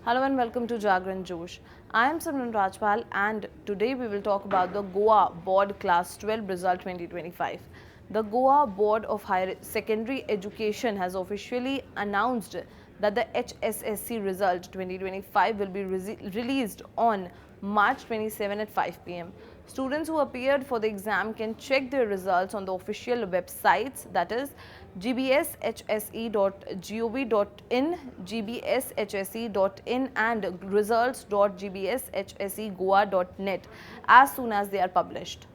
Hello and welcome to Jagran Josh. I am Simran Rajpal and today we will talk about the Goa Board Class 12 Result 2025. The Goa Board of Higher Secondary Education has officially announced that the HSSC Result 2025 will be released on March 27 at 5 p.m. Students who appeared for the exam can check their results on the official websites, that is gbshse.gov.in, gbshse.in and results.gbshsegoa.net as soon as they are published.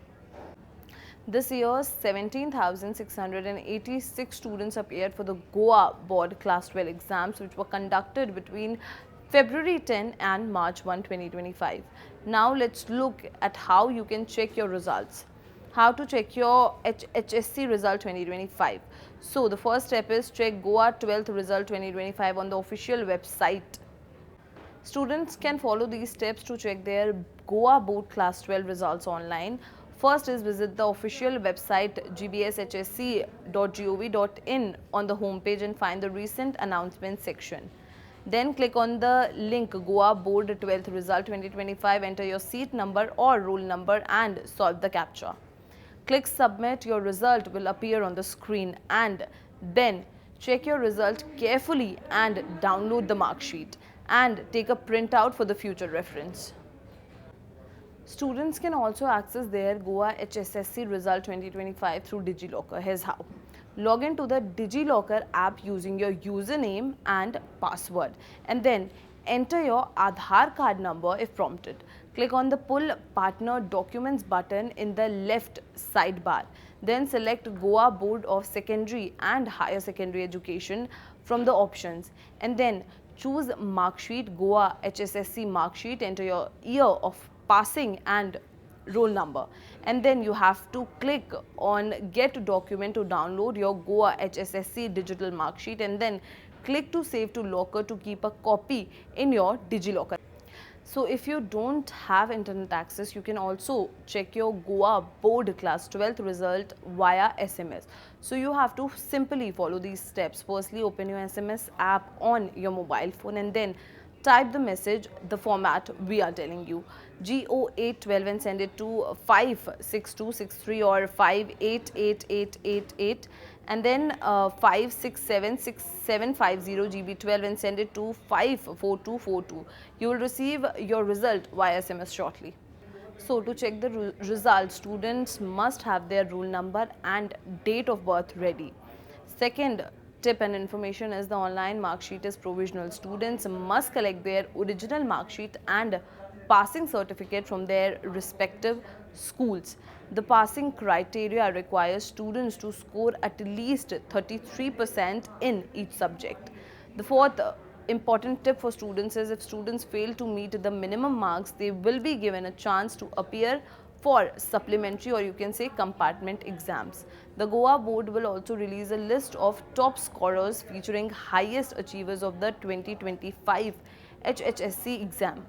This year, 17,686 students appeared for the Goa Board Class 12 exams, which were conducted between February 10 and March 1, 2025. Now, let's look at how you can check your results. How to check your HSSC Result 2025. So, the first step is check Goa 12th Result 2025 on the official website. Students can follow these steps to check their Goa Board Class 12 results online. First is visit the official website gbshse.gov.in on the homepage and find the recent announcements section. Then click on the link Goa Board 12th Result 2025, enter your seat number or roll number and solve the CAPTCHA. Click submit, your result will appear on the screen and then check your result carefully and download the mark sheet and take a printout for the future reference. Students can also access their Goa HSSC Result 2025 through DigiLocker. Here's how. Log into the DigiLocker app using your username and password and then enter your Aadhaar card number if prompted. Click on the Pull Partner Documents button in the left sidebar. Then select Goa Board of Secondary and Higher Secondary Education from the options and then choose Marksheet, Goa HSSC Marksheet, enter your year of passing and roll number and then you have to click on Get Document to download your Goa HSSC digital mark sheet and then click to save to locker to keep a copy in your DigiLocker. So if you don't have internet access, you can also check your Goa Board Class 12th result via SMS. So you have to simply follow these steps. Firstly, open your SMS app on your mobile phone and then type the message, the format we are telling you, GO812 and send it to 56263 or 588888 and then 5676750 GB12 and send it to 54242. You will receive your result via SMS shortly. So to check the result, students must have their roll number and date of birth ready. Second tip and information is the online mark sheet is provisional. Students must collect their original mark sheet and passing certificate from their respective schools. The passing criteria requires students to score at least 33% in each subject. The fourth important tip for students is if students fail to meet the minimum marks, they will be given a chance to appear for supplementary or you can say compartment exams. The Goa board will also release a list of top scorers featuring highest achievers of the 2025 HSSC exam.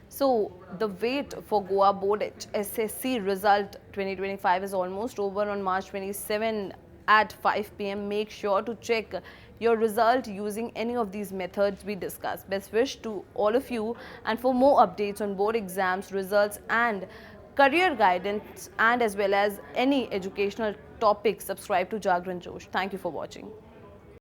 So the wait for Goa Board HSSC Result 2025 is almost over on March 27 at 5 p.m. Make sure to check your result using any of these methods we discussed. Best wish to all of you, and for more updates on board exams, results and career guidance and as well as any educational topics, subscribe to Jagran Josh. Thank you for watching.